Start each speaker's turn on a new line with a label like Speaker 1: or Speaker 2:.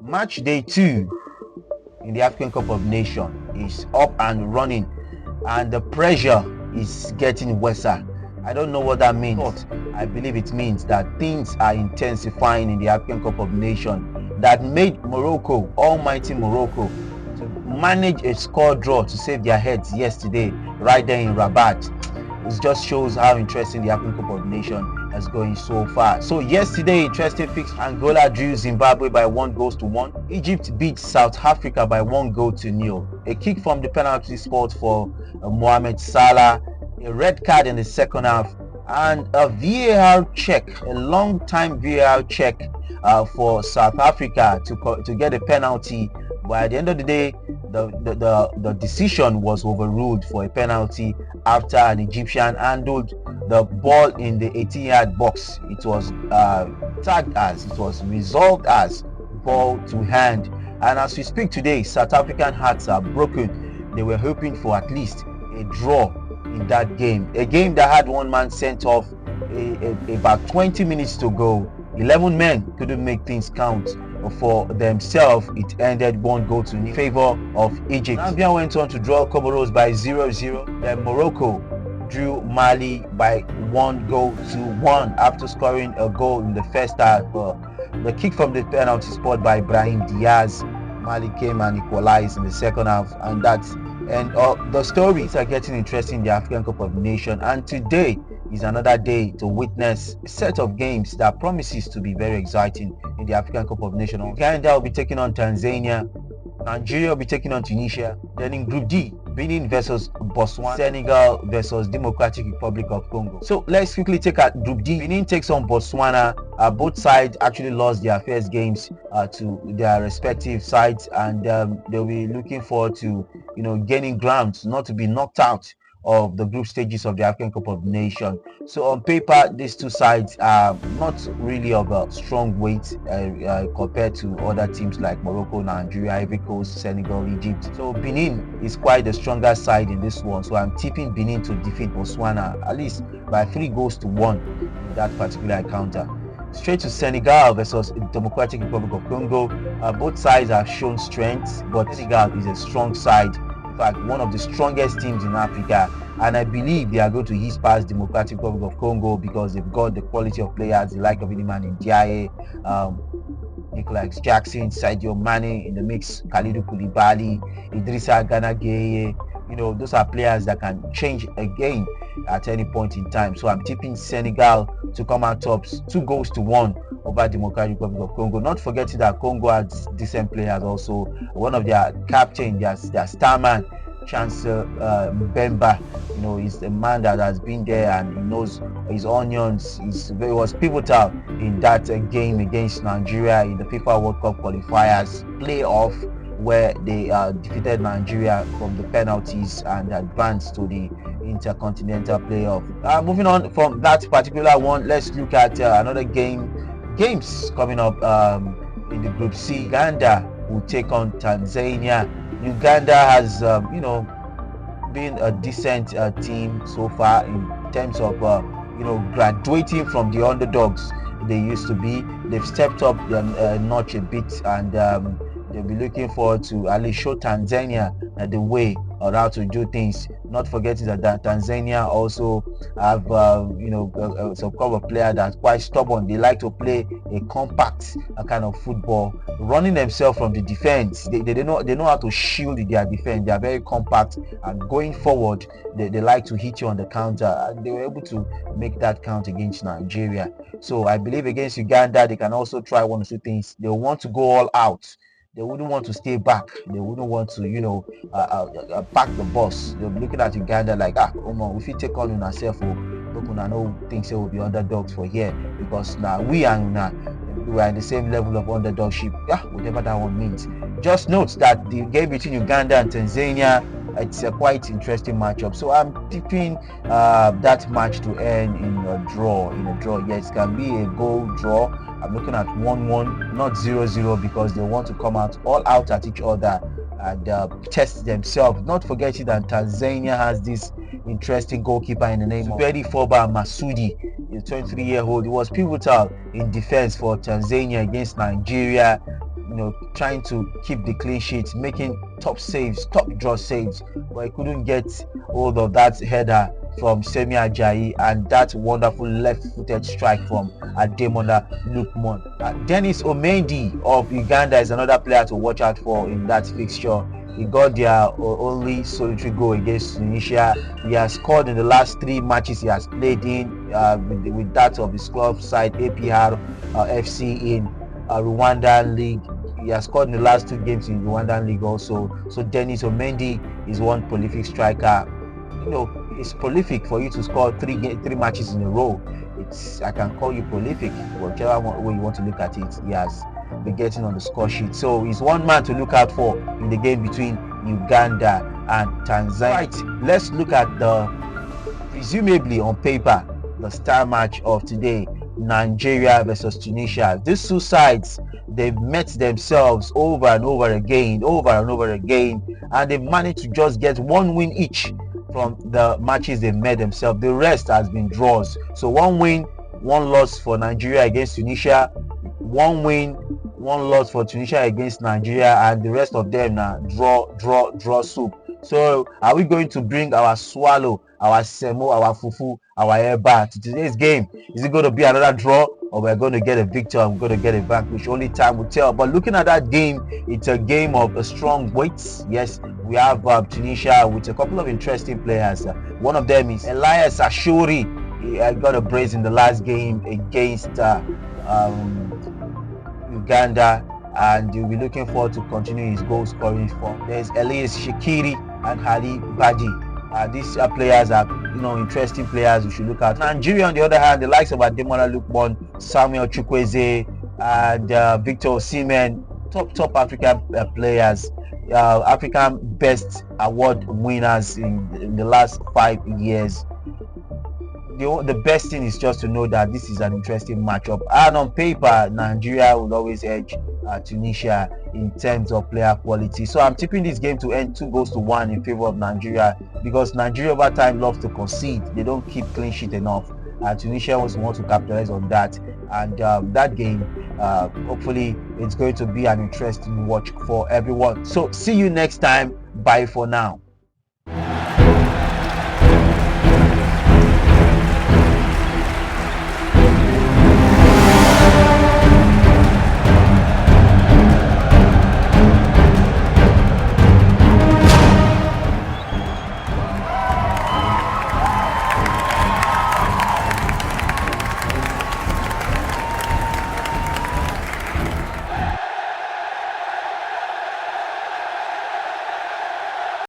Speaker 1: Match day 2 in the African Cup of Nations is up and running, and the pressure is getting worse. I don't know what that means, but I believe it means that things are intensifying in the African Cup of Nations that made Morocco, almighty Morocco, to manage a score draw to save their heads yesterday right there in Rabat. It just shows how interesting the African Cup of Nations is going so far. So yesterday, interesting fix. Angola drew Zimbabwe by 1-1. Egypt beat South Africa by 1-0. A kick from the penalty spot for Mohamed Salah, a red card in the second half, and a VAR check, a long time VAR check for South Africa to get a penalty. But at the end of the day, the decision was overruled for a penalty after an Egyptian handled the ball in the 18-yard box. It was tagged as, it was resolved as ball to hand. And as we speak today, South African hearts are broken. They were hoping for at least a draw in that game. A game that had one man sent off about 20 minutes to go. 11 men couldn't make things count for themselves. It ended 1-0 in favor of Egypt. Zambia went on to draw Comoros by 0-0. Then Morocco drew Mali by 1-1 after scoring a goal in the first half. The kick from the penalty spot by Brahim Diaz. Mali came and equalized in the second half, and that's the stories are getting interesting in the African Cup of Nations. And today is another day to witness a set of games that promises to be very exciting in the African Cup of Nations. Uganda will be taking on Tanzania. Nigeria will be taking on Tunisia. Then in Group D, Benin versus Botswana, Senegal versus Democratic Republic of Congo. So let's quickly take at Group D. Benin takes on Botswana. Both sides actually lost their first games to their respective sides, and they'll be looking forward to gaining ground, not to be knocked out of the group stages of the African Cup of Nations. So on paper, these two sides are not really of a strong weight compared to other teams like Morocco, Nigeria, Ivory Coast, Senegal, Egypt. So Benin is quite the stronger side in this one. So I'm tipping Benin to defeat Botswana at least by 3-1 in that particular encounter. Straight to Senegal versus Democratic Republic of Congo. Both sides have shown strength, but Senegal is a strong side. In fact, one of the strongest teams in Africa, and I believe they are going to ease past Democratic Republic of Congo because they've got the quality of players, the like of Iliman Ndiaye, Nicholas Jackson, Sadio Mane in the mix, Kalidou Koulibaly, Idrissa Gana Gueye. Those are players that can change a game at any point in time. So I'm tipping Senegal to come out tops 2-1 over Democratic Republic of Congo. Not forgetting that Congo has decent players also. One of their captain, their star man, Chancellor Mbemba, he's a man that has been there and he knows his onions. He was pivotal in that game against Nigeria in the FIFA World Cup qualifiers playoff, where they defeated Nigeria from the penalties and advanced to the intercontinental playoff. Moving on from that particular one, let's look at another games coming up in the Group C. Uganda will take on Tanzania. Uganda has been a decent team so far in terms of graduating from the underdogs they used to be. They've stepped up their notch a bit, and they'll be looking forward to at least show Tanzania the way on how to do things. Not forgetting that Tanzania also have some kind of player that's quite stubborn. They like to play a compact kind of football, running themselves from the defense. They know how to shield their defense. They are very compact, and going forward they like to hit you on the counter, and they were able to make that count against Nigeria. So I believe against Uganda they can also try one or two things. They want to go all out. They wouldn't want to stay back. They wouldn't want to, pack the bus. They'll be looking at Uganda like, if you take on yourself, I know things will be underdogs for here, because now we are in the same level of underdogship. Whatever that one means. Just note that the game between Uganda and Tanzania, it's a quite interesting matchup. So I'm tipping that match to end in a draw. Yes, it can be a goal draw. I'm looking at 1-1, not 0-0, because they want to come out all out at each other and test themselves. Not forgetting that Tanzania has this interesting goalkeeper in the name of Freddy Foba Masudi, a 23-year-old. He was pivotal in defense for Tanzania against Nigeria. trying to keep the clean sheet, making top saves, top draw saves, but he couldn't get hold of that header from Semi Ajayi and that wonderful left-footed strike from Ademola Lookman. Dennis Omendi of Uganda is another player to watch out for in that fixture. He got their only solitary goal against Tunisia. He has scored in the last 3 matches he has played in, with that of his club side APR FC in Rwandan League. He has scored in the last 2 games in Rwandan League also. So Dennis Omendi is one prolific striker. It's prolific for you to score 3 matches in a row. I can call you prolific, whichever way you want to look at it. He has been getting on the score sheet. So he's one man to look out for in the game between Uganda and Tanzania. Right, let's look at the, presumably on paper, the star match of today, Nigeria versus Tunisia. These 2 sides, they've met themselves over and over again, and they've managed to just get 1 win each from the matches they've made themselves. The rest has been draws. So 1 win, 1 loss for Nigeria against Tunisia, 1 win, 1 loss for Tunisia against Nigeria, and the rest of them now draw soup. So are we going to bring our swallow, our semo, our fufu, our eba to today's game? Is it going to be another draw, or we're going to get a victor and we're going to get a vanquish? Only time will tell. But looking at that game, it's a game of a strong weights. Yes, we have Tunisia with a couple of interesting players. One of them is Elias Ashuri. He got a brace in the last game against Uganda, and you'll be looking forward to continue his goal scoring form. There's Elias Shekiri and Hali Baji. These players are interesting players we should look at. Nigeria, on the other hand, the likes of Ademola Lookman, Samuel Chukwueze, and Victor Osimhen, top African players, African best award winners in the last 5 years. The best thing is just to know that this is an interesting matchup, and on paper Nigeria will always edge Tunisia in terms of player quality. So I'm tipping this game to end 2-1 in favor of Nigeria, because Nigeria over time loves to concede. They don't keep clean sheet enough, and Tunisia wants to capitalize on that. And that game, hopefully it's going to be an interesting watch for everyone. So see you next time. Bye for now.